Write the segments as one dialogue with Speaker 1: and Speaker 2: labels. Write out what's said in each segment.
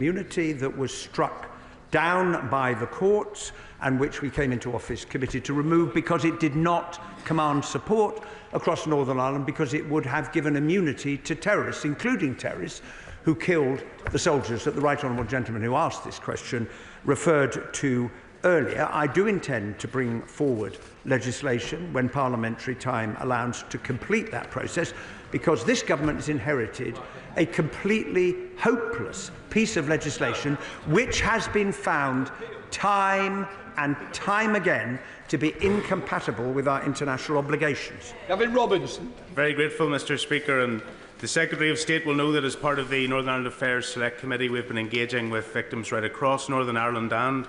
Speaker 1: immunity that was struck down by the courts and which we came into office committed to remove because it did not command support across Northern Ireland, because it would have given immunity to terrorists, including terrorists who killed the soldiers that the right honourable gentleman who asked this question referred to earlier. I do intend to bring forward legislation when parliamentary time allows to complete that process, because this government has inherited a completely hopeless piece of legislation which has been found time and time again to be incompatible with our international obligations.
Speaker 2: Gavin Robinson.
Speaker 3: Very grateful, Mr. Speaker, and the Secretary of State will know that as part of the Northern Ireland Affairs Select Committee, we've been engaging with victims right across Northern Ireland and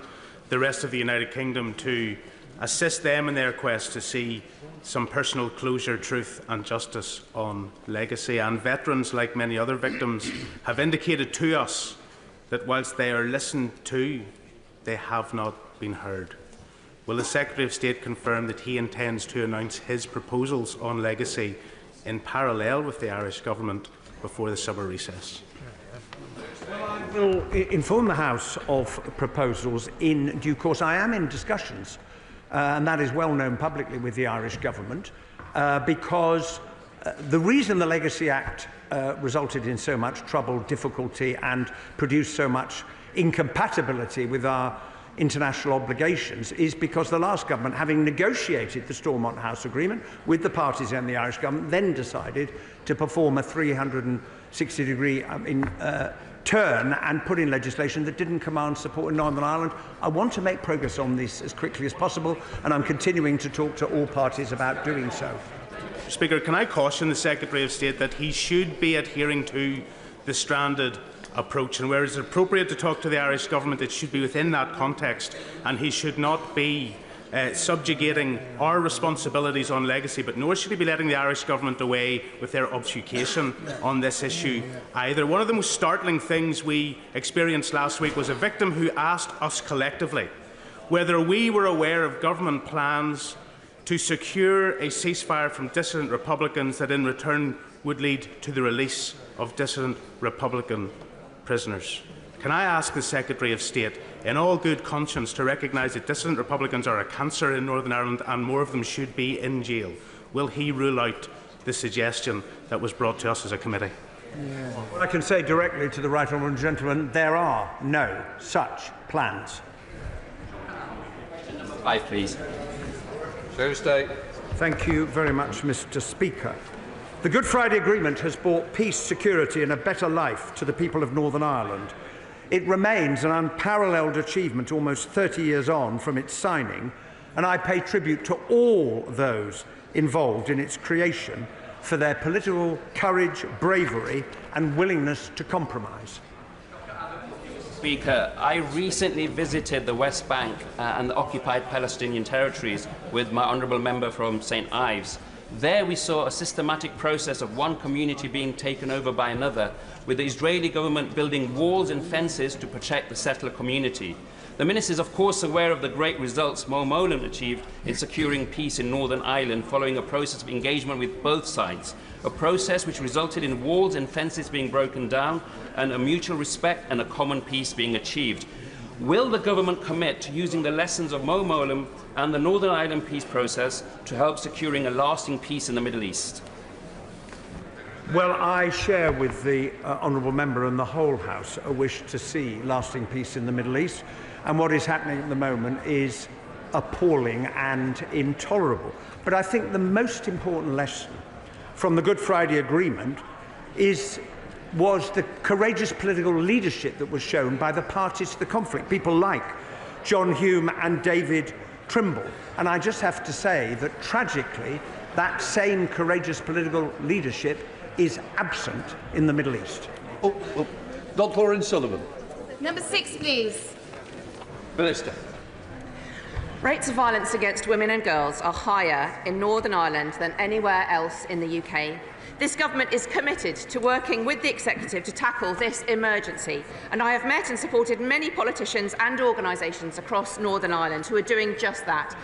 Speaker 3: the rest of the United Kingdom to assist them in their quest to see some personal closure, truth and justice on legacy. And veterans, like many other victims, have indicated to us that whilst they are listened to, they have not been heard. Will the Secretary of State confirm that he intends to announce his proposals on legacy in parallel with the Irish Government before the summer recess?
Speaker 1: I will inform the House of proposals in due course. I am in discussions, and that is well known publicly, with the Irish Government, because the reason the Legacy Act resulted in so much trouble, difficulty and produced so much incompatibility with our international obligations is because the last government, having negotiated the Stormont House Agreement with the parties and the Irish Government, then decided to perform a 360-degree turn and put in legislation that didn't command support in Northern Ireland. I want to make progress on this as quickly as possible, and I'm continuing to talk to all parties about doing so.
Speaker 3: Speaker, can I caution the Secretary of State that he should be adhering to the stranded approach, and where it is appropriate to talk to the Irish Government, it should be within that context, and he should not be subjugating our responsibilities on legacy, but nor should he be letting the Irish Government away with their obfuscation on this issue either. One of the most startling things we experienced last week was a victim who asked us collectively whether we were aware of government plans to secure a ceasefire from dissident Republicans that in return would lead to the release of dissident Republican prisoners. Can I ask the Secretary of State, in all good conscience, to recognise that dissident Republicans are a cancer in Northern Ireland and more of them should be in jail? Will he rule out the suggestion that was brought to us as a committee?
Speaker 1: Well, I can say directly to the right honourable gentleman, there are no such plans.
Speaker 2: Number 5, please. Thursday.
Speaker 1: Thank you very much, Mr. Speaker. The Good Friday Agreement has brought peace, security and a better life to the people of Northern Ireland. It remains an unparalleled achievement almost 30 years on from its signing, and I pay tribute to all those involved in its creation for their political courage, bravery and willingness to compromise.
Speaker 4: Speaker, I recently visited the West Bank and the occupied Palestinian territories with my honourable member from St Ives. There we saw a systematic process of one community being taken over by another, with the Israeli government building walls and fences to protect the settler community. The Minister is of course aware of the great results Mo Mowlam achieved in securing peace in Northern Ireland following a process of engagement with both sides, a process which resulted in walls and fences being broken down and a mutual respect and a common peace being achieved. Will the government commit to using the lessons of Mo Mowlam and the Northern Ireland peace process to help securing a lasting peace in the Middle East?
Speaker 1: Well, I share with the honourable member and the whole House a wish to see lasting peace in the Middle East, and what is happening at the moment is appalling and intolerable. But I think the most important lesson from the Good Friday Agreement was the courageous political leadership that was shown by the parties to the conflict, people like John Hume and David Trimble. And I just have to say that tragically that same courageous political leadership is absent in the Middle East.
Speaker 2: Dr. Lawrence Sullivan.
Speaker 5: Number 6, please.
Speaker 2: Minister.
Speaker 5: Rates of violence against women and girls are higher in Northern Ireland than anywhere else in the UK. This government is committed to working with the Executive to tackle this emergency, and I have met and supported many politicians and organisations across Northern Ireland who are doing just that.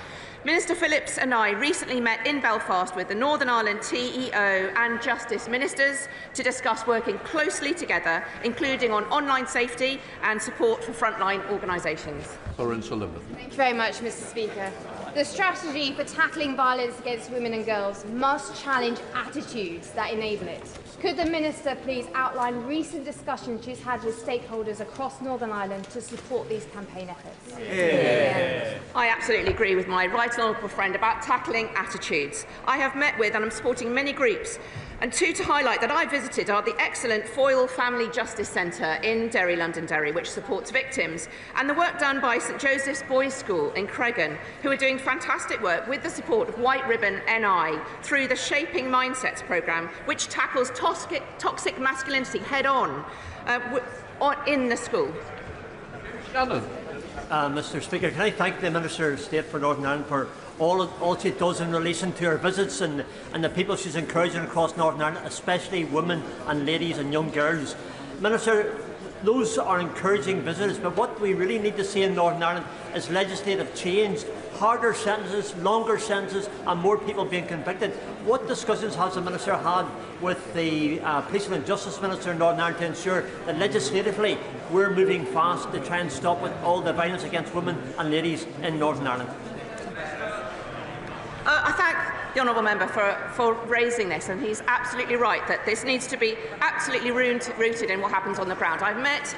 Speaker 5: Minister Phillips and I recently met in Belfast with the Northern Ireland TEO and Justice Ministers to discuss working closely together, including on online safety and support for frontline organisations.
Speaker 2: Lauren Sullivan.
Speaker 6: Thank you very much, Mr. Speaker. The strategy for tackling violence against women and girls must challenge attitudes that enable it. Could the Minister please outline recent discussions she's had with stakeholders across Northern Ireland to support these campaign efforts?
Speaker 5: Yeah. I absolutely agree with my right honourable friend about tackling attitudes. I have met with and I'm supporting many groups, and two to highlight that I visited are the excellent Foyle Family Justice Centre in Derry, Londonderry, which supports victims, and the work done by St Joseph's Boys' School in Cregan, who are doing fantastic work with the support of White Ribbon NI through the Shaping Mindsets programme, which tackles toxic masculinity head-on in the school.
Speaker 2: Shannon.
Speaker 7: Mr. Speaker, can I thank the Minister of State for Northern Ireland for all she does in relation to her visits and the people she's encouraging across Northern Ireland, especially women and ladies and young girls. Minister, those are encouraging visitors, but what we really need to see in Northern Ireland is legislative change, harder sentences, longer sentences and more people being convicted. What discussions has the Minister had with the Police and Justice Minister in Northern Ireland to ensure that legislatively we're moving fast to try and stop with all the violence against women and ladies in Northern Ireland?
Speaker 5: I thank the honourable member for raising this, and he's absolutely right that this needs to be absolutely rooted in what happens on the ground. I've met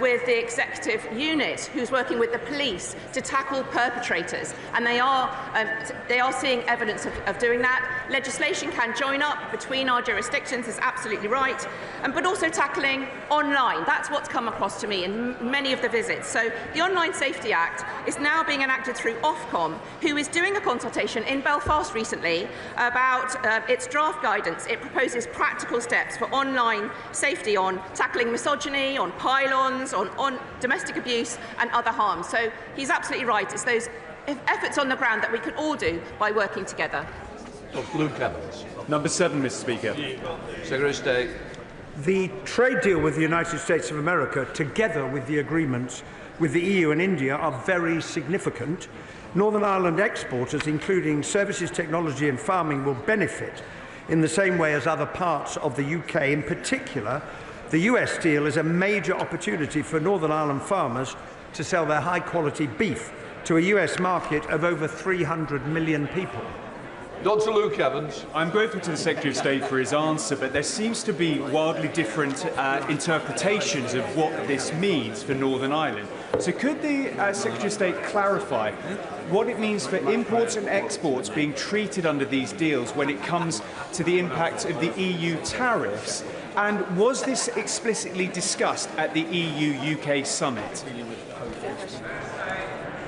Speaker 5: with the executive unit who's working with the police to tackle perpetrators, and they are seeing evidence of doing that. Legislation can join up between our jurisdictions, is absolutely right, but also tackling online. That's what's come across to me in many of the visits. So the Online Safety Act is now being enacted through Ofcom, who is doing a consultation in Belfast recently about its draft guidance. It proposes practical steps for online safety on tackling misogyny, on pylons, on domestic abuse and other harm. So he's absolutely right. It's those efforts on the ground that we can all do by working together.
Speaker 2: Dr. Luke Evans.
Speaker 8: Number 7, Mr. Speaker.
Speaker 2: Secretary of State.
Speaker 1: The trade deal with the United States of America, together with the agreements with the EU and India, are very significant. Northern Ireland exporters, including services, technology and farming, will benefit in the same way as other parts of the UK. In particular, the US deal is a major opportunity for Northern Ireland farmers to sell their high-quality beef to a US market of over 300 million people.
Speaker 2: Dr. Luke Evans.
Speaker 8: I'm grateful to the Secretary of State for his answer, but there seems to be wildly different interpretations of what this means for Northern Ireland. So could the Secretary of State clarify what it means for imports and exports being treated under these deals when it comes to the impact of the EU tariffs? And was this explicitly discussed at the EU-UK summit?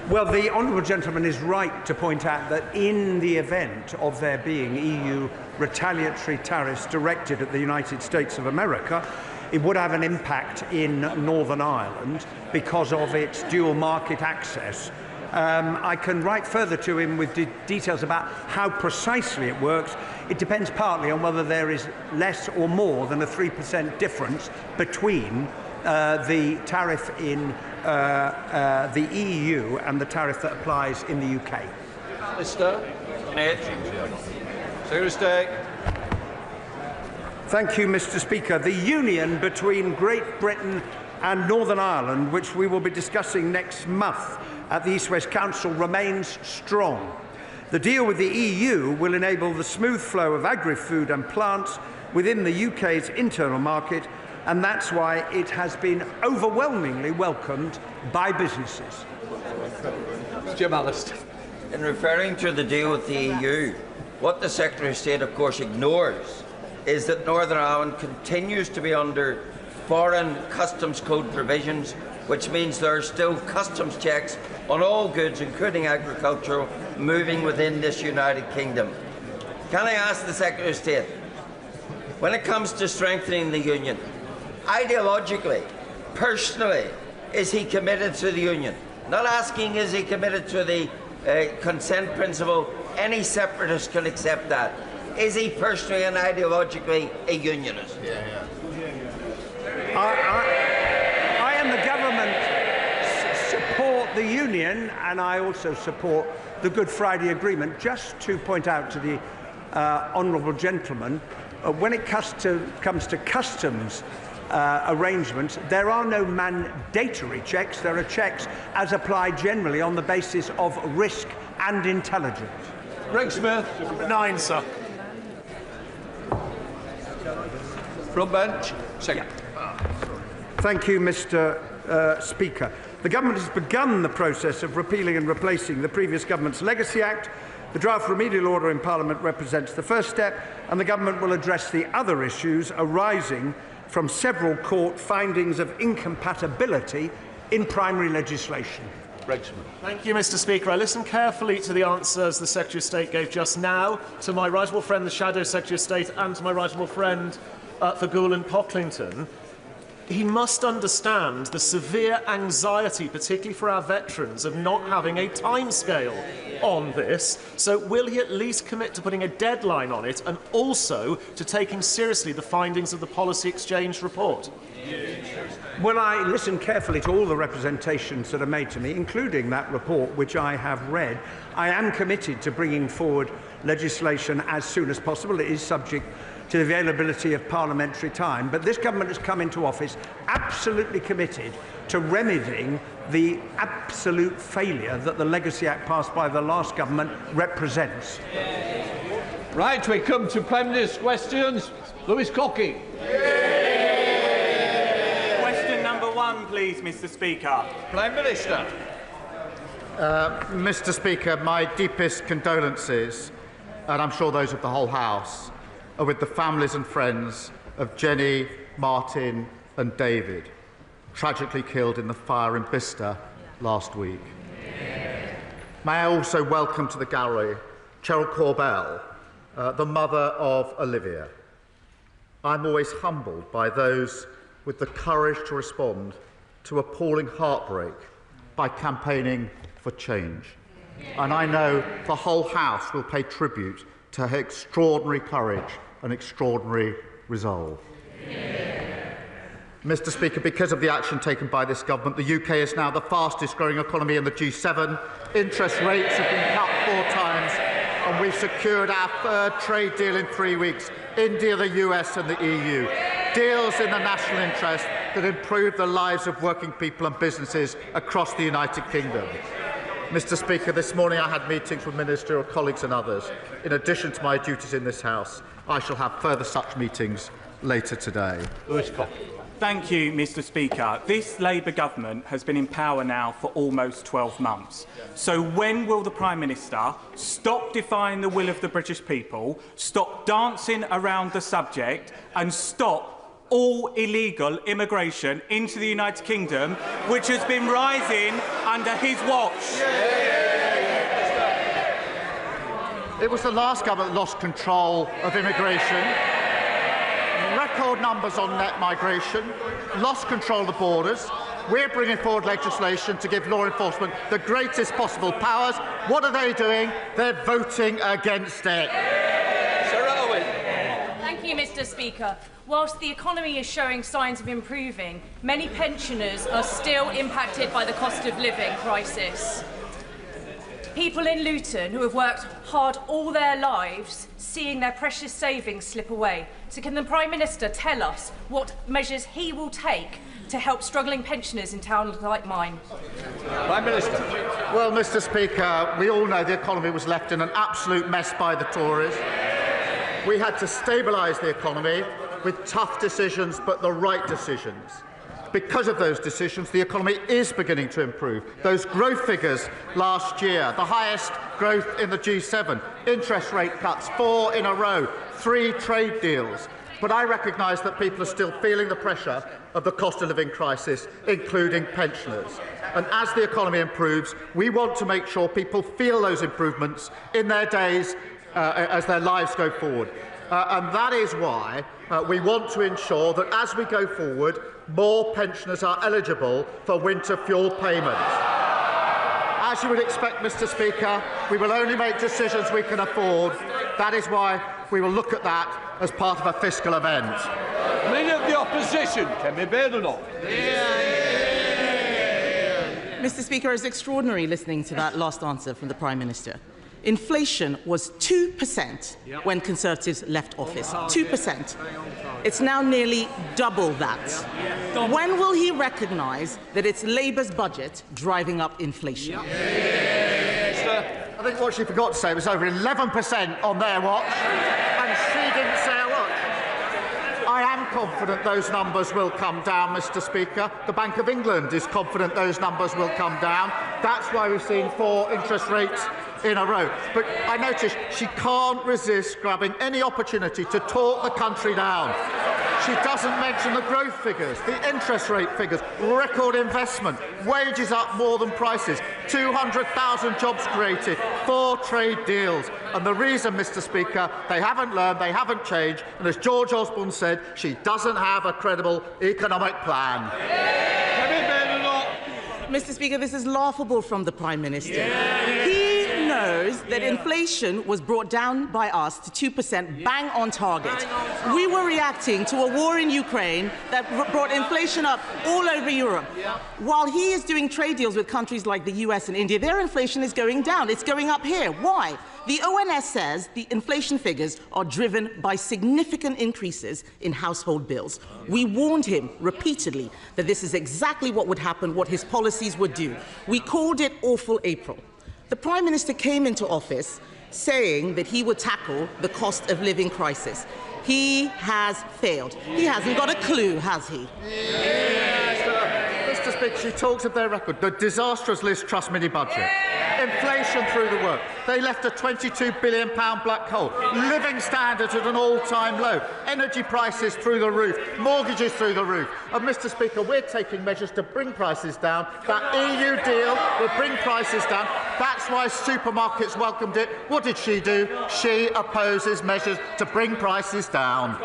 Speaker 1: Well, the honourable gentleman is right to point out that in the event of there being EU retaliatory tariffs directed at the United States of America, it would have an impact in Northern Ireland because of its dual market access. I can write further to him with details about how precisely it works. It depends partly on whether there is less or more than a 3% difference between the tariff in the EU and the tariff that applies in the UK.
Speaker 2: Mr. Secretary of State.
Speaker 1: Thank you, Mr. Speaker. The union between Great Britain and Northern Ireland, which we will be discussing next month at the East-West Council, remains strong. The deal with the EU will enable the smooth flow of agri-food and plants within the UK's internal market, and that's why it has been overwhelmingly welcomed by businesses.
Speaker 2: Jim Allister.
Speaker 9: In referring to the deal with the EU, what the Secretary of State, of course, ignores is that Northern Ireland continues to be under foreign customs code provisions, which means there are still customs checks on all goods, including agricultural, moving within this United Kingdom. Can I ask the Secretary of State, when it comes to strengthening the Union, ideologically, personally, is he committed to the Union? Not asking is he committed to the consent principle. Any separatist can accept that. Is he personally and ideologically a unionist?
Speaker 1: I and the government support the Union, and I also support the Good Friday Agreement. Just to point out to the honourable gentleman, when it comes to customs arrangements, there are no mandatory checks. There are checks as applied generally on the basis of risk and intelligence.
Speaker 2: Greg Smith.
Speaker 10: Number 9, sir.
Speaker 2: Front bench. Second.
Speaker 1: Thank you, Mr. Speaker. The government has begun the process of repealing and replacing the previous government's Legacy Act. The draft remedial order in Parliament represents the first step, and the government will address the other issues arising from several court findings of incompatibility in primary legislation.
Speaker 10: Thank you, Mr. Speaker. I listened carefully to the answers the Secretary of State gave just now to my right honourable friend, the Shadow Secretary of State, and to my right honourable friend for Goole and Pocklington. He must understand the severe anxiety, particularly for our veterans, of not having a timescale on this. So will he at least commit to putting a deadline on it and also to taking seriously the findings of the Policy Exchange report?
Speaker 1: Well, I listened carefully to all the representations that are made to me, including that report which I have read. I am committed to bringing forward legislation as soon as possible. It is subject to the availability of parliamentary time, but this government has come into office absolutely committed to remedying the absolute failure that the Legacy Act passed by the last government represents.
Speaker 2: Right, we come to Prime Minister's questions. Lewis Cocky.
Speaker 11: Question number 1, please, Mr. Speaker.
Speaker 2: Prime Minister.
Speaker 12: Mr. Speaker, my deepest condolences, and I'm sure those of the whole House, are with the families and friends of Jenny, Martin and David, tragically killed in the fire in Bicester last week. May I also welcome to the gallery Cheryl Corbell, the mother of Olivia. I'm always humbled by those with the courage to respond to appalling heartbreak by campaigning for change. And I know the whole House will pay tribute to her extraordinary courage and extraordinary resolve. Mr. Speaker, because of the action taken by this government, the UK is now the fastest growing economy in the G7. Interest rates have been cut 4 times, and we've secured our 3rd trade deal in 3 weeks. India, the US and the EU. Deals in the national interest that improve the lives of working people and businesses across the United Kingdom. Mr. Speaker, this morning I had meetings with ministerial colleagues and others. In addition to my duties in this House, I shall have further such meetings later today.
Speaker 11: Thank you, Mr. Speaker. This Labour government has been in power now for almost 12 months. So when will the Prime Minister stop defying the will of the British people, stop dancing around the subject and stop all illegal immigration into the United Kingdom, which has been rising under his watch?
Speaker 12: It was the last government that lost control of immigration. Record numbers on net migration, lost control of the borders. We're bringing forward legislation to give law enforcement the greatest possible powers. What are they doing? They're voting against it.
Speaker 13: Thank you, Mr. Speaker. Whilst the economy is showing signs of improving, many pensioners are still impacted by the cost of living crisis. People in Luton who have worked hard all their lives, seeing their precious savings slip away. So can the Prime Minister tell us what measures he will take to help struggling pensioners in towns like mine?
Speaker 2: Prime Minister.
Speaker 12: Well, Mr. Speaker, we all know the economy was left in an absolute mess by the Tories. We had to stabilise the economy with tough decisions, but the right decisions. Because of those decisions, the economy is beginning to improve. Those growth figures last year, the highest growth in the G7, interest rate cuts, 4 in a row, 3 trade deals. But I recognise that people are still feeling the pressure of the cost of living crisis, including pensioners. And as the economy improves, we want to make sure people feel those improvements in their days as their lives go forward. And that is why we want to ensure that as we go forward, more pensioners are eligible for winter fuel payments. As you would expect, Mr. Speaker, we will only make decisions we can afford. That is why we will look at that as part of a fiscal event.
Speaker 2: Leader of the Opposition, Kemi Badenoch.
Speaker 14: Mr. Speaker, it's extraordinary listening to that last answer from the Prime Minister. Inflation was 2% when Conservatives left office. 2%. It's now nearly double that. When will he recognise that it's Labour's budget driving up inflation?
Speaker 12: I think what she forgot to say was over 11% on their watch, and she didn't say a word. I am confident those numbers will come down, Mr. Speaker. The Bank of England is confident those numbers will come down. That's why we've seen 4 interest rates in a row. But I notice she can't resist grabbing any opportunity to talk the country down. She doesn't mention the growth figures, the interest rate figures, record investment, wages up more than prices, 200,000 jobs created, 4 trade deals. And the reason, Mr. Speaker, they haven't learned, they haven't changed, and as George Osborne said, she doesn't have a credible economic plan.
Speaker 14: Mr. Speaker, this is laughable from the Prime Minister. He knows that inflation was brought down by us to 2%, bang on target. We were reacting to a war in Ukraine that brought inflation up all over Europe. While he is doing trade deals with countries like the US and India, their inflation is going down. It's going up here. Why? The ONS says the inflation figures are driven by significant increases in household bills. We warned him repeatedly that this is exactly what would happen, what his policies would do. We called it Awful April. The Prime Minister came into office saying that he would tackle the cost of living crisis. He has failed. He hasn't got a clue, has he?
Speaker 12: Mr. Speaker, she talks of their record, the disastrous Liz Truss mini-budget, inflation through the work. They left a £22 billion black hole, living standards at an all-time low, energy prices through the roof, mortgages through the roof. And, Mr. Speaker, we're taking measures to bring prices down. That EU deal will bring prices down. That's why supermarkets welcomed it. What did she do? She opposes measures to bring prices down.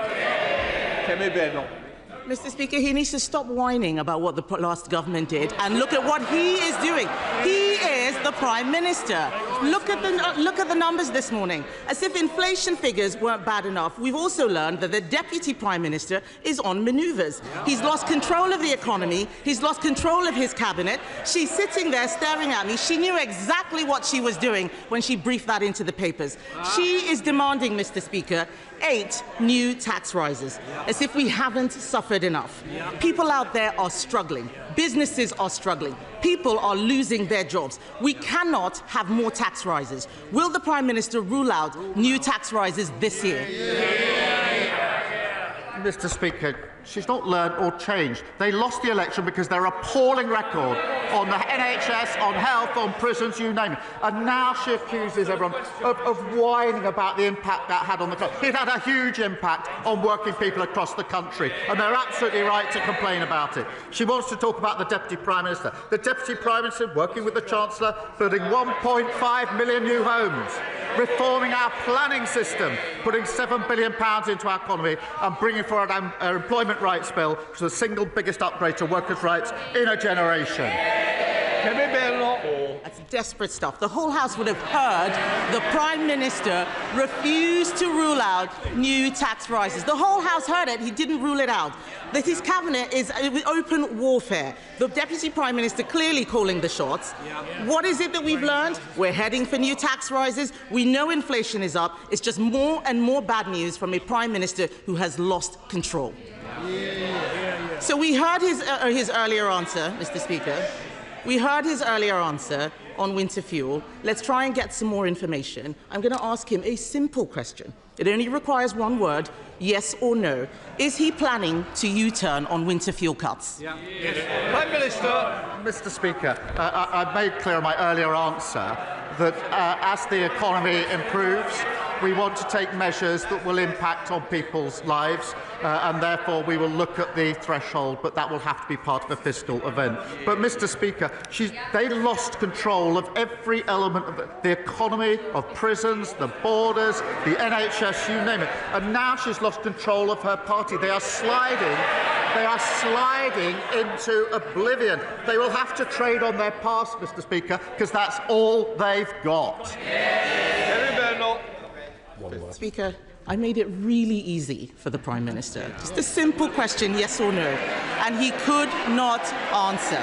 Speaker 14: Mr. Speaker, he needs to stop whining about what the last government did and look at what he is doing. He is the Prime Minister. Look at the numbers this morning. As if inflation figures weren't bad enough, we've also learned that the Deputy Prime Minister is on manoeuvres. He's lost control of the economy. He's lost control of his cabinet. She's sitting there staring at me. She knew exactly what she was doing when she briefed that into the papers. She is demanding, Mr. Speaker, 8 new tax rises, as if we haven't suffered enough. People out there are struggling. Businesses are struggling. People are losing their jobs. We cannot have more tax rises. Will the Prime Minister rule out new tax rises this year?
Speaker 12: Mr. Speaker, she's not learned or changed. They lost the election because their appalling record on the NHS, on health, on prisons, you name it. And now she accuses everyone of whining about the impact that had on the country. It had a huge impact on working people across the country, and they're absolutely right to complain about it. She wants to talk about the Deputy Prime Minister. The Deputy Prime Minister, working with the Chancellor, building 1.5 million new homes, reforming our planning system, putting £7 billion into our economy, and bringing forward our employment rights bill, which is the single biggest upgrade to workers' rights in a generation.
Speaker 14: That's desperate stuff. The whole House would have heard the Prime Minister refuse to rule out new tax rises. The whole House heard it. He didn't rule it out. That his cabinet is open warfare. The Deputy Prime Minister clearly calling the shots. What is it that we've learned? We're heading for new tax rises. We know inflation is up. It's just more and more bad news from a Prime Minister who has lost control. So we heard his earlier answer, Mr. Speaker. We heard his earlier answer on winter fuel. Let's try and get some more information. I'm going to ask him a simple question. It only requires one word, yes or no. Is he planning to U-turn on winter fuel cuts?
Speaker 2: Yes. Prime Minister.
Speaker 12: Mr. Speaker, I made clear in my earlier answer that as the economy improves, we want to take measures that will impact on people's lives, and therefore we will look at the threshold, but that will have to be part of a fiscal event. But, Mr. Speaker, they lost control of every element of the economy, of prisons, the borders, the NHS, you name it. And now she's lost control of her party. They are sliding into oblivion. They will have to trade on their past, Mr. Speaker, because that's all they've got.
Speaker 14: Speaker, I made it really easy for the Prime Minister. Just a simple question, yes or no. And he could not answer.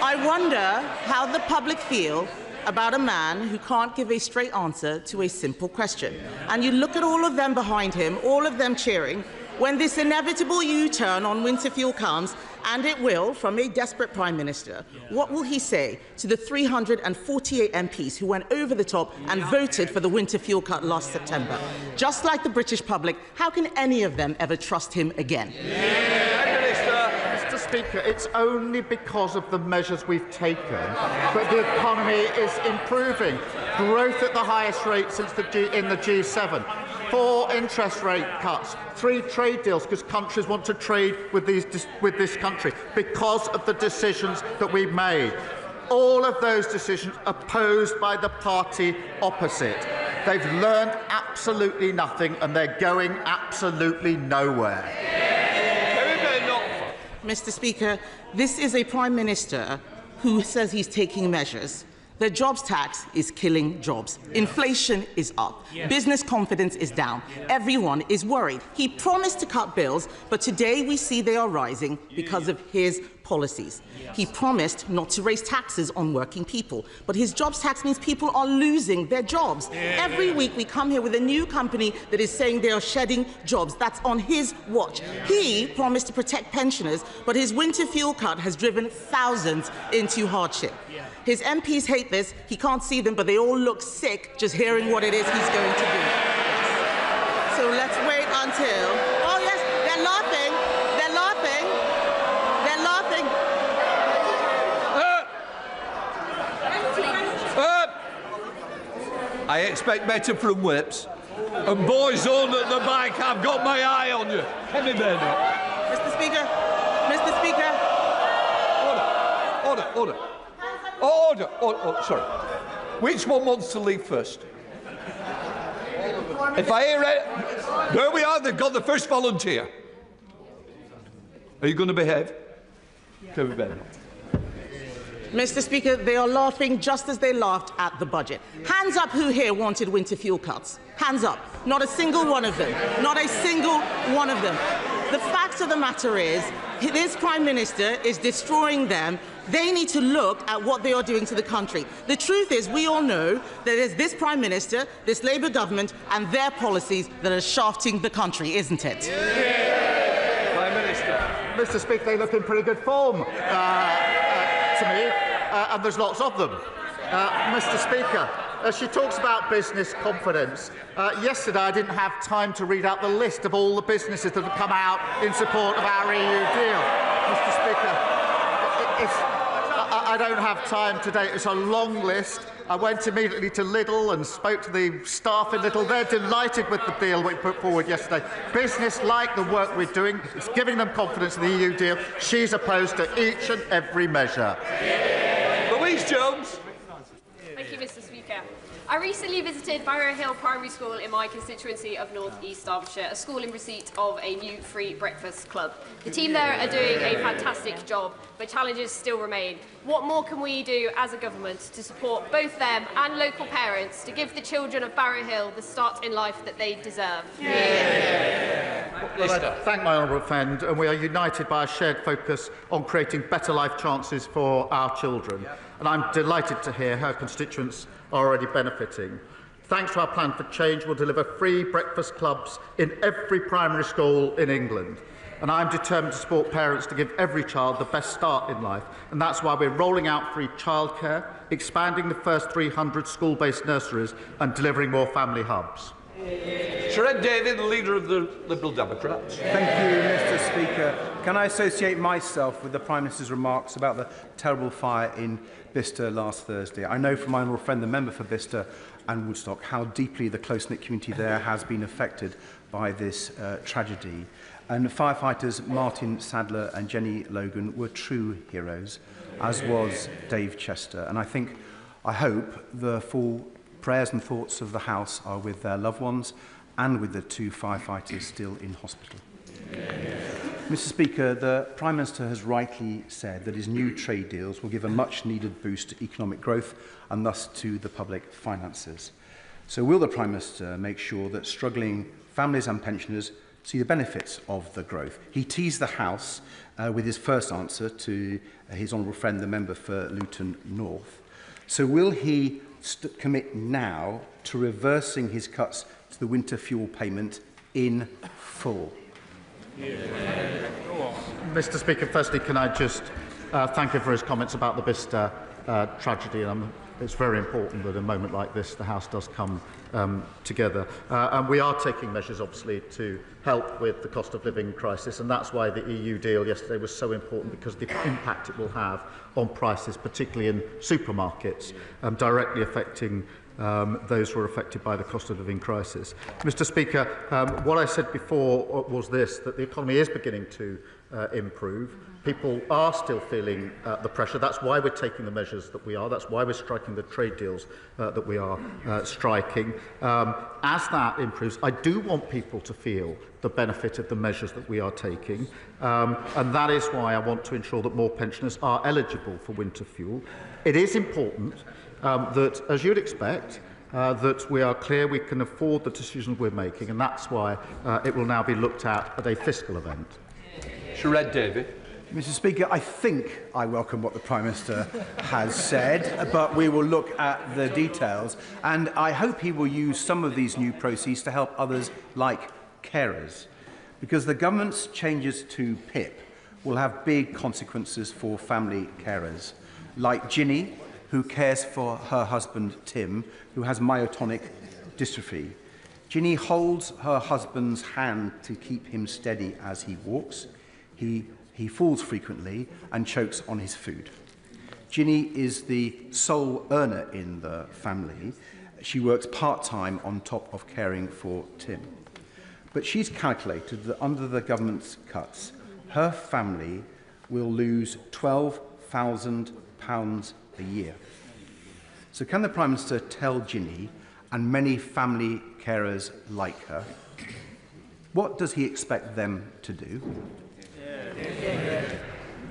Speaker 14: I wonder how the public feel about a man who can't give a straight answer to a simple question. And you look at all of them behind him, all of them cheering, when this inevitable U-turn on winter fuel comes, and it will, from a desperate Prime Minister, what will he say to the 348 MPs who went over the top and voted for the winter fuel cut last September? Just like the British public, how can any of them ever trust him again?
Speaker 12: Mr. Speaker, it's only because of the measures we've taken that the economy is improving. Growth at the highest rate since in the G7. 4 interest rate cuts, 3 trade deals because countries want to trade with this country because of the decisions that we've made. All of those decisions opposed by the party opposite. They've learned absolutely nothing and they're going absolutely nowhere.
Speaker 14: Mr. Speaker, this is a Prime Minister who says he's taking measures. The jobs tax is killing jobs. Inflation is up. Business confidence is down. Everyone is worried. He promised to cut bills, but today we see they are rising because of his policies. He promised not to raise taxes on working people, but his jobs tax means people are losing their jobs. Every week we come here with a new company that is saying they are shedding jobs. That's on his watch. He promised to protect pensioners, but his winter fuel cut has driven thousands into hardship. His MPs hate this. He can't see them, but they all look sick just hearing what it is he's going to do. So let's wait until... Oh, yes, they're laughing. They're laughing. They're laughing.
Speaker 2: I expect better from whips. And boys on at the back, I've got my eye on you. Let me bear that.
Speaker 14: Mr. Speaker. Mr. Speaker.
Speaker 2: Order. Order. Sorry. Which one wants to leave first? If I hear it, there we are. They've got the first volunteer. Are you going to behave? Kevin Bennett.
Speaker 14: Mr. Speaker, they are laughing just as they laughed at the budget. Hands up who here wanted winter fuel cuts. Hands up. Not a single one of them. Not a single one of them. The fact of the matter is, this Prime Minister is destroying them. They need to look at what they are doing to the country. The truth is, we all know that there's this Prime Minister, this Labour government, and their policies that are shafting the country, isn't it?
Speaker 12: Prime Minister. Mr. Speaker, they look in pretty good form to me, and there's lots of them. Mr. Speaker, she talks about business confidence. Yesterday, I didn't have time to read out the list of all the businesses that have come out in support of our EU deal. Mr. Speaker, I don't have time today. It's a long list. I went immediately to Lidl and spoke to the staff in Lidl. They're delighted with the deal we put forward yesterday. Business like the work we're doing. It's giving them confidence in the EU deal. She's opposed to each and every measure.
Speaker 2: Louise Jones.
Speaker 15: Thank you, Mr. Speaker. I recently visited Barrow Hill Primary School in my constituency of North East Derbyshire, a school in receipt of a new free breakfast club. The team there are doing a fantastic job, but challenges still remain. What more can we do as a government to support both them and local parents to give the children of Barrow Hill the start in life that they deserve?
Speaker 12: Well, I thank my honourable friend, and we are united by a shared focus on creating better life chances for our children. And I'm delighted to hear her constituents are already benefiting. Thanks to our plan for change, we'll deliver free breakfast clubs in every primary school in England. And I'm determined to support parents to give every child the best start in life. And that's why we're rolling out free childcare, expanding the first 300 school-based nurseries and delivering more family hubs.
Speaker 2: Sir Ed Davey, the leader of the Liberal Democrats.
Speaker 16: Thank you, Mr. Speaker. Can I associate myself with the Prime Minister's remarks about the terrible fire in Bicester last Thursday? I know from my honourable friend, the member for Bicester and Woodstock, how deeply the close-knit community there has been affected by this tragedy. And firefighters Martin Sadler and Jenny Logan were true heroes, as was Dave Chester. And I hope the full prayers and thoughts of the House are with their loved ones and with the 2 firefighters still in hospital. Mr. Speaker, the Prime Minister has rightly said that his new trade deals will give a much-needed boost to economic growth and thus to the public finances. So will the Prime Minister make sure that struggling families and pensioners see the benefits of the growth. He teased the House with his first answer to his honourable friend, the member for Luton North. So will he commit now to reversing his cuts to the winter fuel payment in full?
Speaker 12: Mr. Speaker, firstly, can I just thank him for his comments about the Bicester tragedy. And it's very important that in a moment like this, the House does come together. And we are taking measures, obviously, to help with the cost of living crisis. And that's why the EU deal yesterday was so important, because the impact it will have on prices, particularly in supermarkets, directly affecting those who are affected by the cost of living crisis. Mr. Speaker, what I said before was this, that the economy is beginning to improve. People are still feeling the pressure. That's why we're taking the measures that we are. That's why we're striking the trade deals that we are striking. As that improves, I do want people to feel the benefit of the measures that we are taking. And that is why I want to ensure that more pensioners are eligible for winter fuel. It is important that, as you'd expect, that we are clear we can afford the decisions we're making, and that's why it will now be looked at a fiscal event.
Speaker 2: Sherrod David.
Speaker 16: Mr. Speaker, I think I welcome what the Prime Minister has said, but we will look at the details, and I hope he will use some of these new proceeds to help others like carers, because the government's changes to PIP will have big consequences for family carers, like Ginny, who cares for her husband Tim, who has myotonic dystrophy. Ginny holds her husband's hand to keep him steady as he walks. He falls frequently and chokes on his food. Ginny is the sole earner in the family. She works part-time on top of caring for Tim. But she's calculated that under the government's cuts, her family will lose £12,000 a year. So can the Prime Minister tell Ginny and many family carers like her, what does he expect them to do?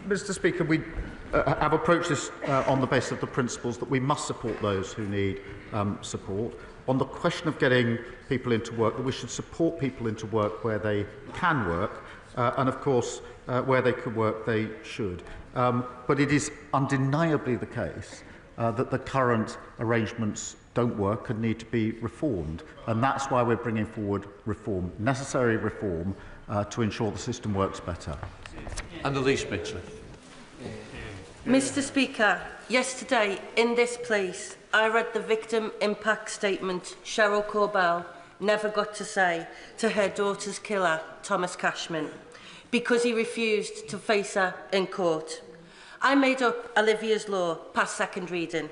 Speaker 12: Mr. Speaker, we have approached this on the basis of the principles that we must support those who need support. On the question of getting people into work, that we should support people into work where they can work, and of course, where they can work, they should. But it is undeniably the case that the current arrangements don't work and need to be reformed. And that's why we're bringing forward reform, necessary reform, to ensure the system works better.
Speaker 2: Annalise Mitchell.
Speaker 17: Mr. Speaker, yesterday in this place, I read the victim impact statement Cheryl Corbell never got to say to her daughter's killer, Thomas Cashman, because he refused to face her in court. I made up Olivia's Law past second reading,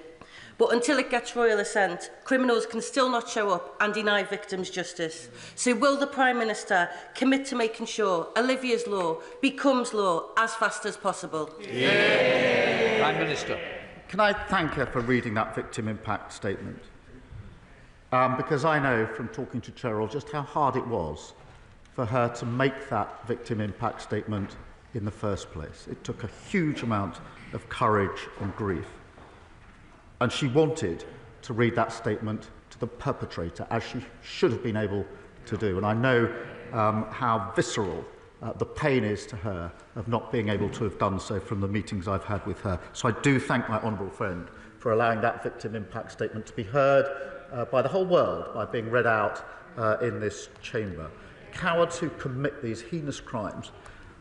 Speaker 17: but until it gets royal assent, criminals can still not show up and deny victims justice. So will the Prime Minister commit to making sure Olivia's Law becomes law as fast as possible?
Speaker 2: Yeah. Prime Minister.
Speaker 12: Can I thank her for reading that victim impact statement? Because I know from talking to Cheryl just how hard it was for her to make that victim impact statement in the first place. It took a huge amount of courage and grief. And she wanted to read that statement to the perpetrator, as she should have been able to do. And I know how visceral the pain is to her of not being able to have done so from the meetings I've had with her. So I do thank my honourable friend for allowing that victim impact statement to be heard by the whole world, by being read out in this chamber. Cowards who commit these heinous crimes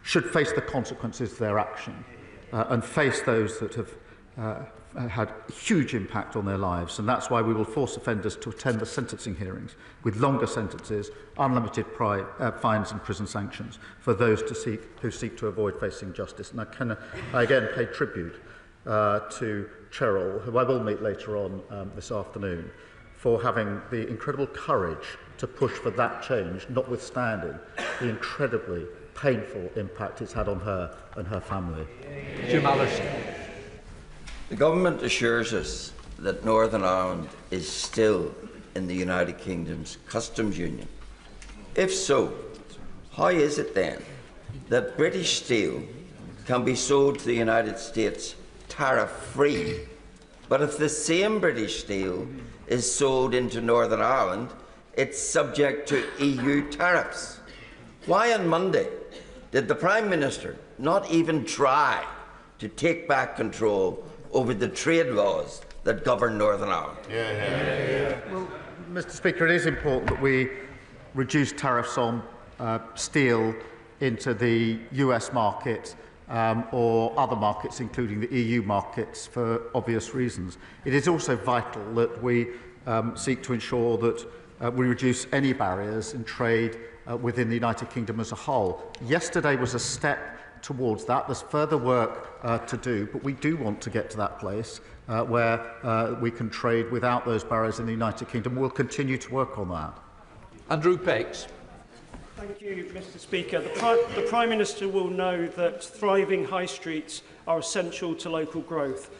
Speaker 12: should face the consequences of their action and face those that have had huge impact on their lives, and that's why we will force offenders to attend the sentencing hearings with longer sentences, unlimited fines and prison sanctions for those who seek to avoid facing justice. And I again pay tribute to Cheryl, who I will meet later on this afternoon, for having the incredible courage to push for that change, notwithstanding the incredibly painful impact it's had on her and her family.
Speaker 2: Jim Allison.
Speaker 9: The government assures us that Northern Ireland is still in the United Kingdom's customs union. If so, how is it then that British steel can be sold to the United States tariff-free, but if the same British steel is sold into Northern Ireland, it's subject to EU tariffs? Why on Monday did the Prime Minister not even try to take back control over the trade laws that govern Northern Ireland?
Speaker 12: Well, Mr. Speaker, it is important that we reduce tariffs on steel into the US market or other markets, including the EU markets, for obvious reasons. It is also vital that we seek to ensure that we reduce any barriers in trade within the United Kingdom as a whole. Yesterday was a step towards that. There's further work to do, but we do want to get to that place where we can trade without those barriers in the United Kingdom. We'll continue to work on that.
Speaker 2: Andrew Pex.
Speaker 18: Thank you, Mr. Speaker. The Prime Minister will know that thriving high streets are essential to local growth.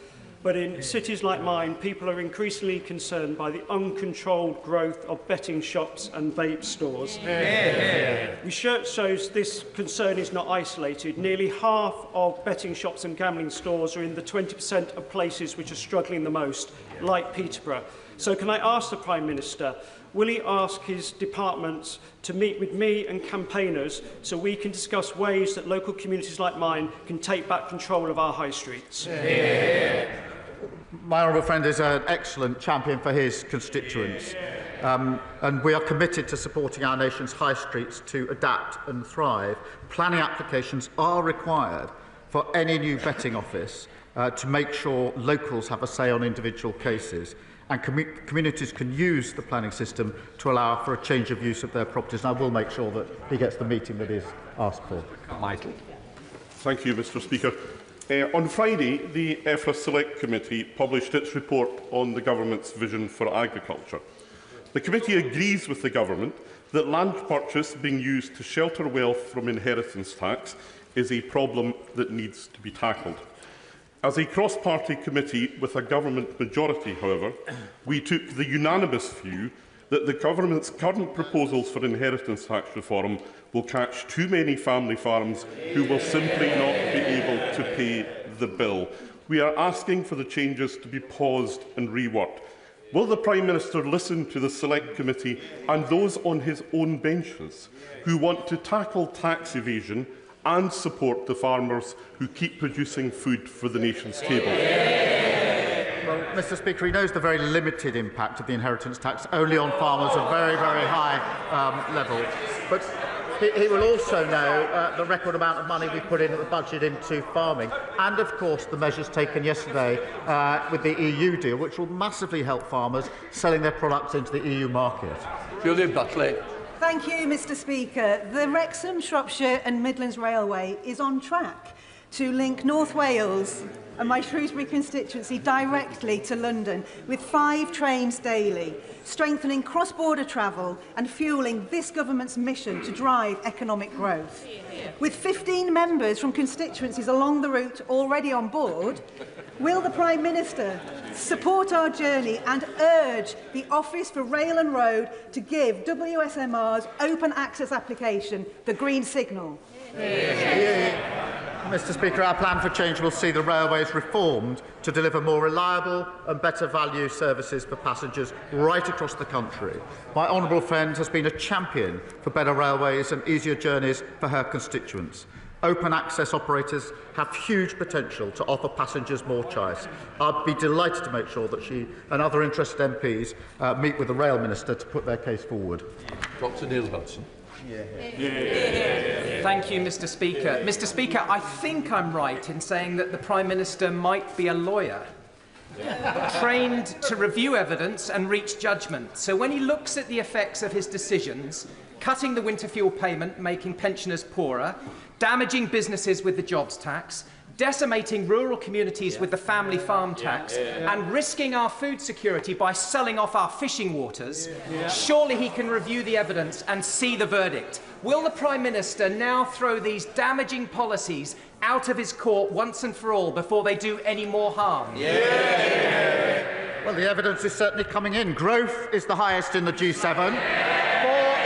Speaker 18: But in cities like mine, people are increasingly concerned by the uncontrolled growth of betting shops and vape stores. Research shows this concern is not isolated. Nearly half of betting shops and gambling stores are in the 20% of places which are struggling the most, like Peterborough. So can I ask the Prime Minister, will he ask his departments to meet with me and campaigners so we can discuss ways that local communities like mine can take back control of our high streets?
Speaker 12: My honourable friend is an excellent champion for his constituents, and we are committed to supporting our nation's high streets to adapt and thrive. Planning applications are required for any new betting office to make sure locals have a say on individual cases, and communities can use the planning system to allow for a change of use of their properties. And I will make sure that he gets the meeting that is asked for.
Speaker 19: Michael. Thank you, Mr. Speaker. On Friday, the EFRA Select Committee published its report on the Government's vision for agriculture. The committee agrees with the Government that land purchase being used to shelter wealth from inheritance tax is a problem that needs to be tackled. As a cross-party committee with a Government majority, however, we took the unanimous view that the Government's current proposals for inheritance tax reform will catch too many family farms who will simply not be able to pay the bill. We are asking for the changes to be paused and reworked. Will the Prime Minister listen to the Select Committee and those on his own benches who want to tackle tax evasion and support the farmers who keep producing food for the nation's table?
Speaker 12: Well, Mr. Speaker, he knows the very limited impact of the inheritance tax, only on farmers of very, very high level. But he will also know the record amount of money we put in at the budget into farming, and of course the measures taken yesterday with the EU deal, which will massively help farmers selling their products into the EU market.
Speaker 2: Julia Butley.
Speaker 20: Thank you, Mr. Speaker. The Wrexham, Shropshire and Midlands Railway is on track to link North Wales and my Shrewsbury constituency directly to London with 5 trains daily, strengthening cross-border travel and fuelling this government's mission to drive economic growth. With 15 members from constituencies along the route already on board, will the Prime Minister support our journey and urge the Office for Rail and Road to give WSMR's open access application the green signal?
Speaker 12: Mr. Speaker, our plan for change will see the railways reformed to deliver more reliable and better value services for passengers right across the country. My honourable friend has been a champion for better railways and easier journeys for her constituents. Open access operators have huge potential to offer passengers more choice. I'd be delighted to make sure that she and other interested MPs meet with the Rail Minister to put their case forward.
Speaker 2: Dr. Neil Hudson.
Speaker 21: Thank you, Mr. Speaker. Mr. Speaker, I think I'm right in saying that the Prime Minister might be a lawyer, trained to review evidence and reach judgment. So when he looks at the effects of his decisions, cutting the winter fuel payment, making pensioners poorer, damaging businesses with the jobs tax, decimating rural communities with the family farm tax, and risking our food security by selling off our fishing waters, surely he can review the evidence and see the verdict. Will the Prime Minister now throw these damaging policies out of his court once and for all before they do any more harm?
Speaker 12: Well, the evidence is certainly coming in. Growth is the highest in the G7. 4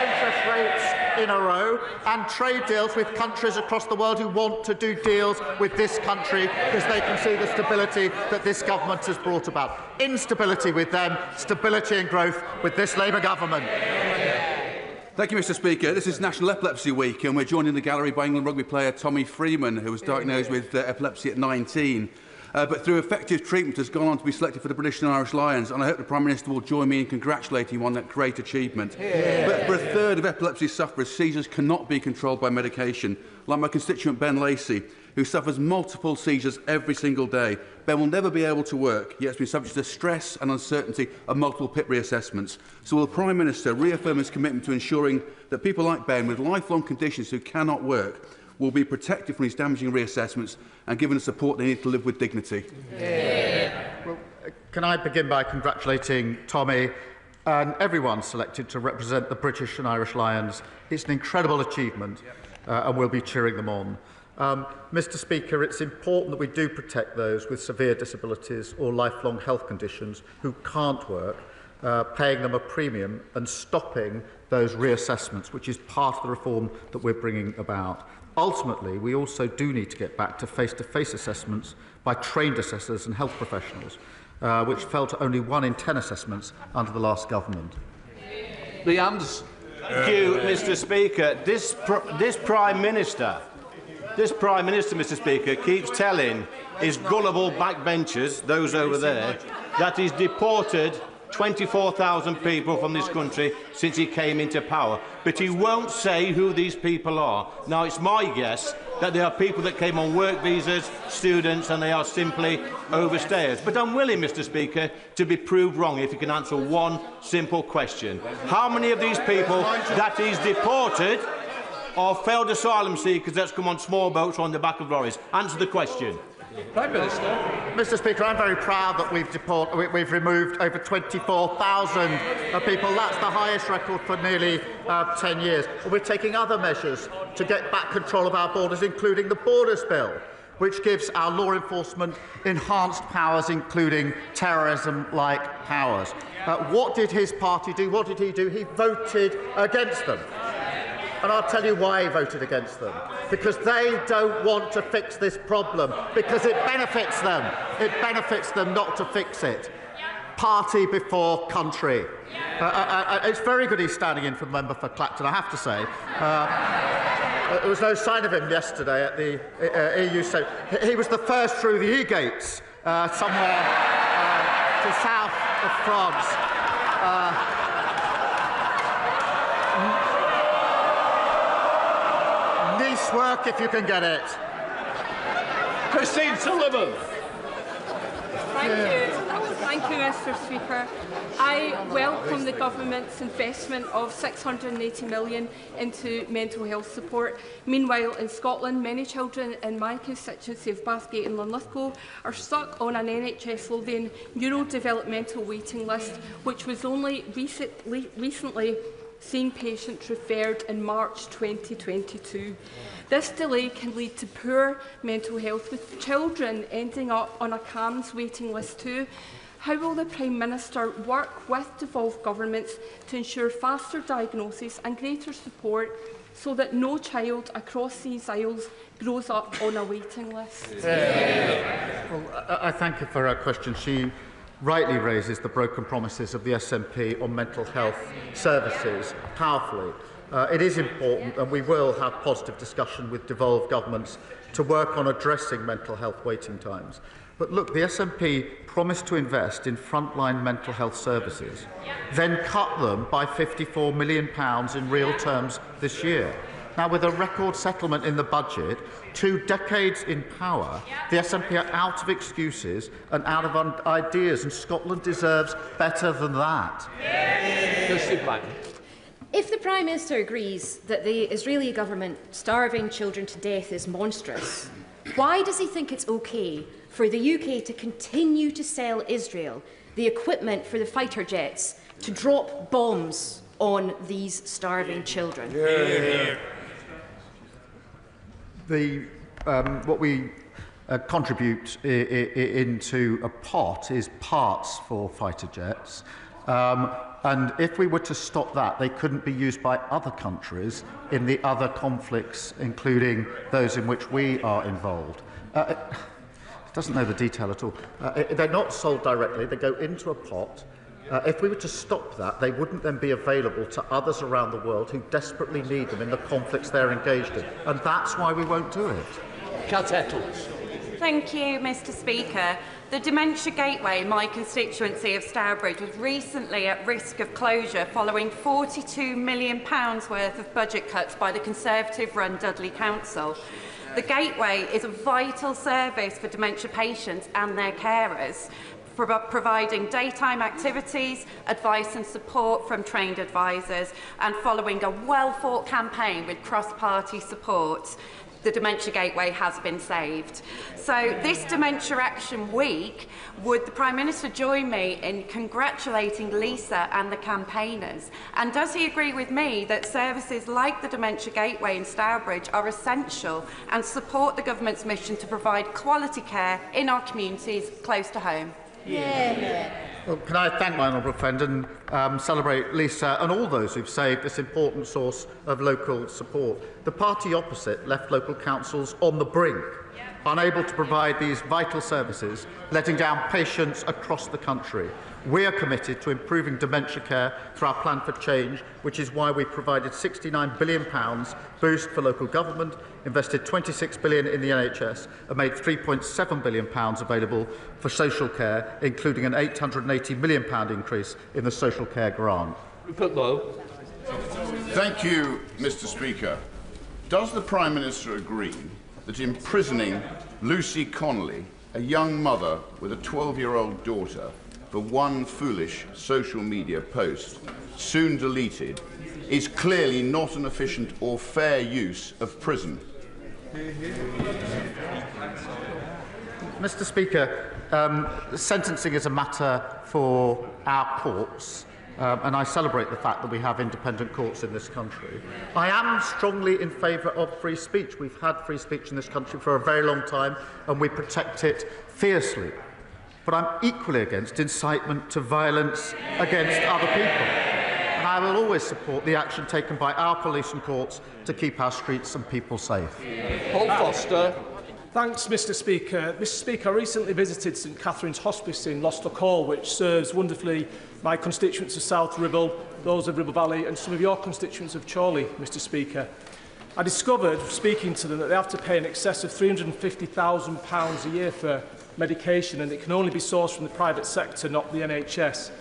Speaker 12: interest rates in a row, and trade deals with countries across the world who want to do deals with this country because they can see the stability that this government has brought about. Instability with them, stability and growth with this Labour government.
Speaker 3: Thank you, Mr Speaker. This is National Epilepsy Week, and we're joined in the gallery by England rugby player Tommy Freeman, who was diagnosed with epilepsy at 19. But through effective treatment has gone on to be selected for the British and Irish Lions, and I hope the Prime Minister will join me in congratulating him on that great achievement. Yeah. But for a third of epilepsy sufferers, seizures cannot be controlled by medication, like my constituent Ben Lacey, who suffers multiple seizures every single day. Ben will never be able to work, yet has been subject to the stress and uncertainty of multiple PIP reassessments. So will the Prime Minister reaffirm his commitment to ensuring that people like Ben with lifelong conditions who cannot work will be protected from these damaging reassessments and given the support they need to live with dignity?
Speaker 12: Yeah. Well, can I begin by congratulating Tommy and everyone selected to represent the British and Irish Lions. It's an incredible achievement, and we'll be cheering them on. Mr Speaker, it's important that we do protect those with severe disabilities or lifelong health conditions who can't work, paying them a premium and stopping those reassessments, which is part of the reform that we're bringing about. Ultimately, we also do need to get back to face-to-face assessments by trained assessors and health professionals, which fell to only 1 in 10 assessments under the last government.
Speaker 2: The answer.
Speaker 22: Thank you, Mr Speaker. This Prime Minister, Mr Speaker, keeps telling his gullible backbenchers, those over there, that he's deported 24,000 people from this country since he came into power. But he won't say who these people are. Now, it's my guess that they are people that came on work visas, students, and they are simply overstayers. But I'm willing, Mr Speaker, to be proved wrong if you can answer one simple question. How many of these people that he's deported are failed asylum seekers that's come on small boats or on the back of lorries? Answer the question.
Speaker 12: Prime Minister. Mr Speaker, I'm very proud that we've removed over 24,000 people. That's the highest record for nearly 10 years. We're taking other measures to get back control of our borders, including the Borders Bill, which gives our law enforcement enhanced powers, including terrorism-like powers. What did his party do? What did he do? He voted against them. And I'll tell you why he voted against them. Because they don't want to fix this problem. Because it benefits them. It benefits them not to fix it. Party before country. It's very good he's standing in for the member for Clacton, I have to say. There was no sign of him yesterday at the EU. So he was the first through the E-gates somewhere to south of France. Nice work if you can get it.
Speaker 2: Christine Sullivan.
Speaker 23: Thank you, Mr Speaker. I welcome the Government's investment of £680 million into mental health support. Meanwhile, in Scotland, many children in my constituency of Bathgate and Linlithgow are stuck on an NHS Lothian neurodevelopmental waiting list, which was only recently seeing patients referred in March 2022. This delay can lead to poor mental health, with children ending up on a CAMHS waiting list too. How will the Prime Minister work with devolved governments to ensure faster diagnosis and greater support so that no child across these aisles grows up on a waiting list?
Speaker 12: Well, I thank you for her question. She rightly raises the broken promises of the SNP on mental health services powerfully. It is important, and we will have positive discussion with devolved governments to work on addressing mental health waiting times. But look, the SNP promised to invest in frontline mental health services, then cut them by £54 million in real terms this year. Now, with a record settlement in the budget, 2 decades in power, the SNP are out of excuses and out of ideas, and Scotland deserves better than that.
Speaker 24: If the Prime Minister agrees that the Israeli government starving children to death is monstrous, why does he think it's OK for the UK to continue to sell Israel the equipment for the fighter jets to drop bombs on these starving children?
Speaker 12: What we contribute into a pot is parts for fighter jets. And if we were to stop that, they couldn't be used by other countries in the other conflicts, including those in which we are involved. It doesn't know the detail at all. They're not sold directly. They go into a pot. If we were to stop that, they wouldn't then be available to others around the world who desperately need them in the conflicts they're engaged in. And that's why we won't do it.
Speaker 4: Cat Ettles.
Speaker 5: Thank you, Mr. Speaker. The Dementia Gateway in my constituency of Stourbridge was recently at risk of closure following £42 million worth of budget cuts by the Conservative-run Dudley Council. The Gateway is a vital service for dementia patients and their carers, providing daytime activities, advice and support from trained advisors, and following a well-fought campaign with cross-party support, the Dementia Gateway has been saved. So this Dementia Action Week, would the Prime Minister join me in congratulating Lisa and the campaigners? And does he agree with me that services like the Dementia Gateway in Stourbridge are essential and support the government's mission to provide quality care in our communities close to home?
Speaker 12: Yeah. Well, can I thank my honourable friend and celebrate Lisa and all those who've saved this important source of local support. The party opposite left local councils on the brink, unable to provide these vital services, letting down patients across the country. We are committed to improving dementia care through our plan for change, which is why we provided £69 billion boost for local government, invested £26 billion in the NHS, and made £3.7 billion available for social care, including an £880 million increase in the social care grant.
Speaker 4: Rupert Lowe.
Speaker 6: Thank you, Mr. Speaker. Does the Prime Minister agree that imprisoning Lucy Connolly, a young mother with a 12-year-old daughter, for one foolish social media post, soon deleted, is clearly not an efficient or fair use of prison?
Speaker 12: Mr. Speaker, sentencing is a matter for our courts, and I celebrate the fact that we have independent courts in this country. I am strongly in favour of free speech. We've had free speech in this country for a very long time, and we protect it fiercely. But I'm equally against incitement to violence against other people. And I will always support the action taken by our police and courts to keep our streets and people safe.
Speaker 4: Paul Foster.
Speaker 10: Thanks, Mr. Speaker. Mr. Speaker, I recently visited St Catherine's Hospice in Lostock, which serves wonderfully my constituents of South Ribble, those of Ribble Valley, and some of your constituents of Chorley, Mr. Speaker. I discovered, speaking to them, that they have to pay in excess of £350,000 a year for medication, and it can only be sourced from the private sector, not the NHS.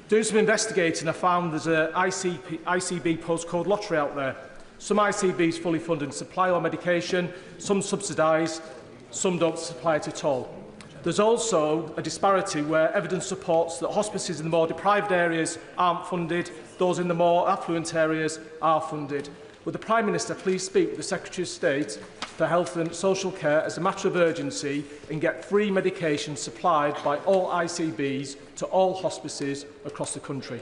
Speaker 10: Doing some investigating, I found there's an ICB postcode lottery out there. Some ICBs fully fund and supply our medication, some subsidise, some don't supply it at all. There's also a disparity where evidence supports that hospices in the more deprived areas aren't funded, those in the more affluent areas are funded. Would the Prime Minister please speak with the Secretary of State for Health and Social Care as a matter of urgency and get free medication supplied by all ICBs to all hospices across the country?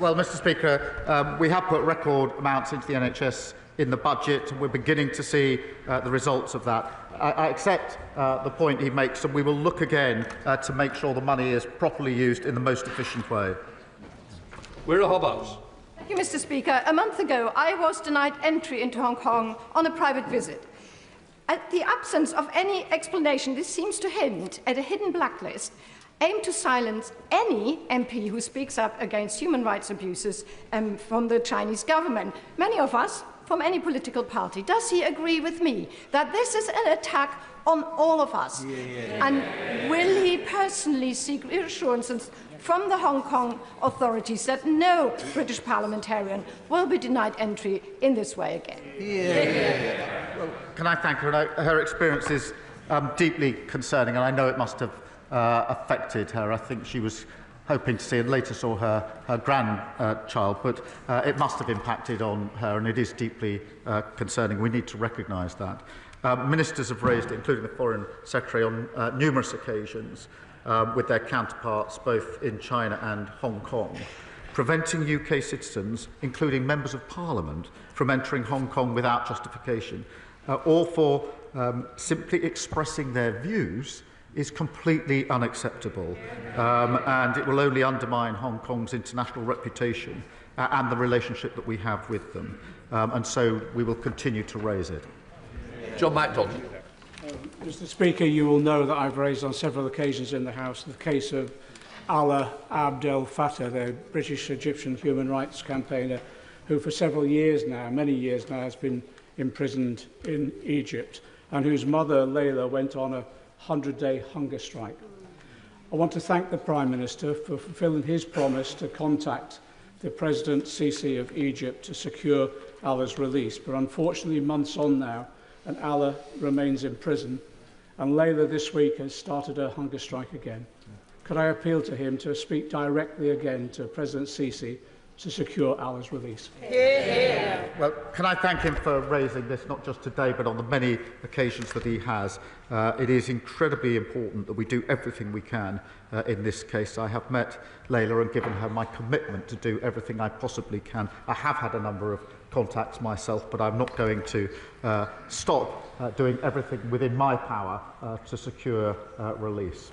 Speaker 12: Well, Mr. Speaker, we have put record amounts into the NHS in the budget, and we're beginning to see the results of that. I accept the point he makes, and we will look again to make sure the money is properly used in the most efficient way.
Speaker 4: We're a Hobhouse.
Speaker 7: Thank you, Mr. Speaker. A month ago, I was denied entry into Hong Kong on a private visit. At the absence of any explanation, this seems to hint at a hidden blacklist aimed to silence any MP who speaks up against human rights abuses from the Chinese government. Many of us from any political party. Does he agree with me that this is an attack on all of us? And will he personally seek reassurances from the Hong Kong authorities that no British parliamentarian will be denied entry in this way again?
Speaker 12: Well, can I thank her? Her experience is deeply concerning, and I know it must have affected her. I think she was hoping to see and later saw her grandchild, but it must have impacted on her, and it is deeply concerning. We need to recognise that. Ministers have raised it, including the Foreign Secretary, on numerous occasions with their counterparts both in China and Hong Kong, preventing UK citizens, including members of Parliament, from entering Hong Kong without justification, or for simply expressing their views, is completely unacceptable, and it will only undermine Hong Kong's international reputation and the relationship that we have with them. And so we will continue to raise it.
Speaker 4: John MacDonald.
Speaker 25: Mr. Speaker, you will know that I've raised on several occasions in the House the case of
Speaker 1: Alaa Abd El Fattah, the British-Egyptian human rights campaigner, who for several years now, many years now, has been imprisoned in Egypt, and whose mother, Layla, went on a 100-day hunger strike. I want to thank the Prime Minister for fulfilling his promise to contact the President Sisi of Egypt to secure Alaa's release. But unfortunately, months on now, and Alaa remains in prison, and Layla this week has started a hunger strike again. Could I appeal to him to speak directly again to President Sisi to secure Alaa's release?
Speaker 12: Well, can I thank him for raising this, not just today, but on the many occasions that he has. It is incredibly important that we do everything we can in this case. I have met Layla and given her my commitment to do everything I possibly can. I have had a number of contacts myself, but I'm not going to stop doing everything within my power to secure release.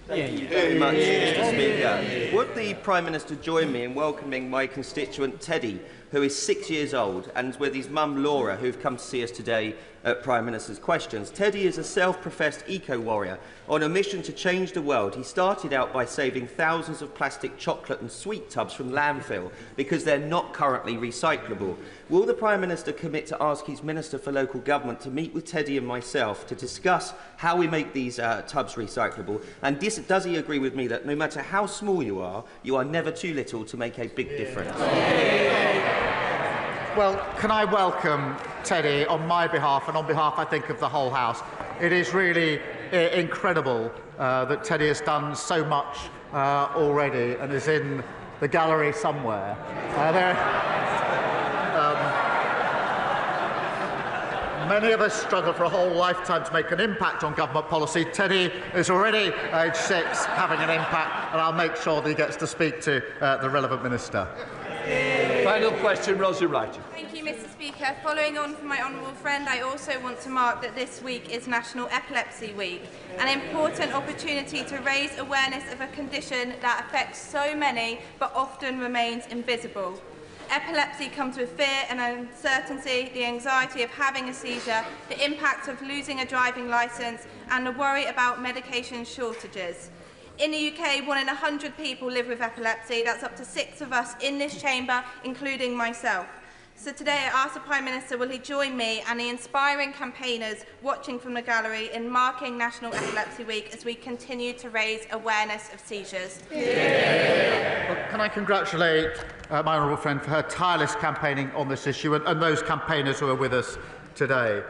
Speaker 8: Thank you very much, Mr. Speaker. Would the Prime Minister join me in welcoming my constituent Teddy, who is 6 years old, and with his mum Laura, who've come to see us today at Prime Minister's Questions. Teddy is a self-professed eco-warrior on a mission to change the world. He started out by saving thousands of plastic chocolate and sweet tubs from landfill because they're not currently recyclable. Will the Prime Minister commit to ask his Minister for Local Government to meet with Teddy and myself to discuss how we make these tubs recyclable? And does he agree with me that no matter how small you are never too little to make a big difference?
Speaker 12: Well, can I welcome Teddy on my behalf and on behalf, I think, of the whole House. It is really incredible that Teddy has done so much already and is in the gallery somewhere. Many of us struggle for a whole lifetime to make an impact on government policy. Teddy is already, age 6, having an impact, and I'll make sure that he gets to speak to the relevant minister.
Speaker 2: Final question, Rosie Wright.
Speaker 11: Thank you, Mr. Speaker. Following on from my honourable friend, I also want to mark that this week is National Epilepsy Week, an important opportunity to raise awareness of a condition that affects so many but often remains invisible. Epilepsy comes with fear and uncertainty, the anxiety of having a seizure, the impact of losing a driving licence, and the worry about medication shortages. In the UK, 1 in 100 people live with epilepsy. That's up to 6 of us in this chamber, including myself. So today I ask the Prime Minister, will he join me and the inspiring campaigners watching from the gallery in marking National Epilepsy Week as we continue to raise awareness of seizures?
Speaker 12: Well, can I congratulate my honourable friend for her tireless campaigning on this issue and those campaigners who are with us today.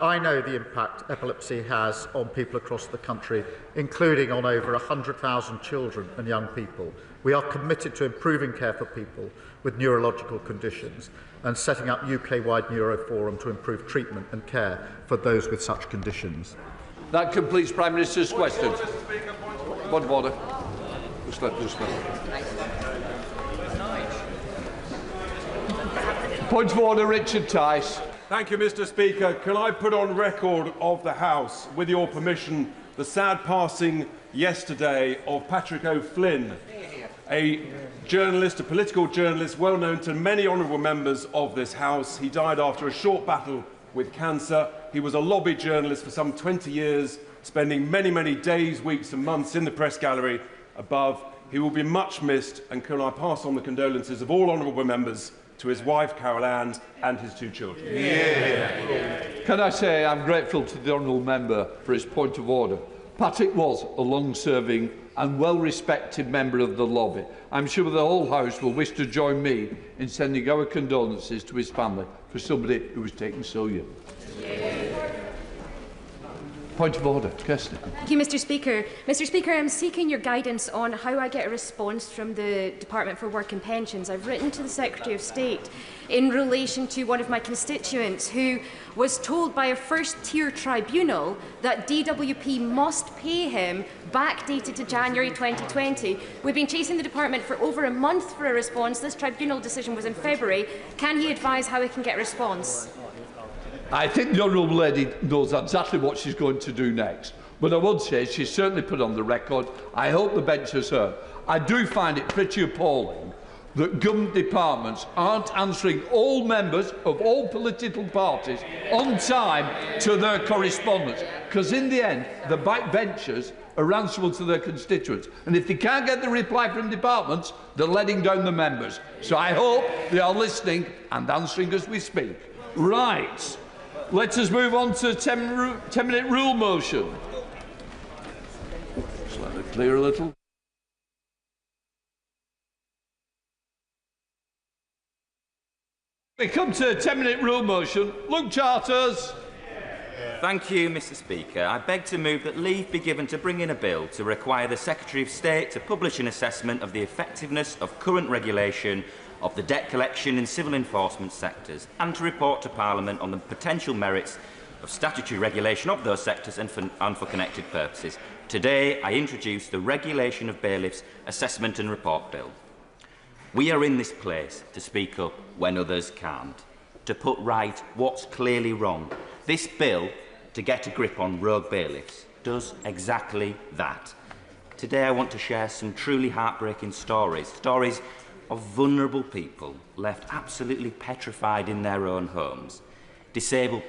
Speaker 12: I know the impact epilepsy has on people across the country, including on over 100,000 children and young people. We are committed to improving care for people with neurological conditions and setting up UK-wide Neuroforum to improve treatment and care for those with such conditions.
Speaker 2: That completes Prime Minister's questions. Point of order. Just let. Point of order, Richard Tice.
Speaker 13: Thank you, Mr. Speaker. Can I put on record of the House, with your permission, the sad passing yesterday of Patrick O'Flynn, a journalist, a political journalist, well known to many honourable members of this House. He died after a short battle with cancer. He was a lobby journalist for some 20 years, spending many, many days, weeks and months in the press gallery above. He will be much missed, and can I pass on the condolences of all honourable members to his wife, Carol Ann, and his 2 children.
Speaker 2: Can I say I'm grateful to the honourable member for his point of order. Patrick was a long-serving and well-respected member of the lobby. I'm sure the whole House will wish to join me in sending our condolences to his family for somebody who was taken so young. Point of order, Kirsty.
Speaker 24: Thank you, Mr. Speaker. Mr. Speaker, I'm seeking your guidance on how I get a response from the Department for Work and Pensions. I've written to the Secretary of State in relation to one of my constituents who was told by a first-tier tribunal that DWP must pay him, backdated to January 2020. We've been chasing the department for over a month for a response. This tribunal decision was in February. Can he advise how we can get a response?
Speaker 2: I think the Honourable Lady knows exactly what she's going to do next. But I would say she's certainly put on the record. I hope the bench has heard. I do find it pretty appalling that government departments aren't answering all members of all political parties on time to their correspondence, because in the end, the backbenchers are answerable to their constituents. And if they can't get the reply from departments, they're letting down the members. So I hope they are listening and answering as we speak. Right. Let us move on to 10-minute rule motion. Just let it clear a little. We come to a 10-minute rule motion. Luke Charters.
Speaker 14: Thank you, Mr. Speaker. I beg to move that leave be given to bring in a bill to require the Secretary of State to publish an assessment of the effectiveness of current regulation of the debt collection in civil enforcement sectors and to report to Parliament on the potential merits of statutory regulation of those sectors and for connected purposes. Today, I introduce the Regulation of Bailiffs Assessment and Report Bill. We are in this place to speak up when others can't, to put right what's clearly wrong. This bill, to get a grip on rogue bailiffs, does exactly that. Today I want to share some truly heartbreaking stories of vulnerable people left absolutely petrified in their own homes, disabled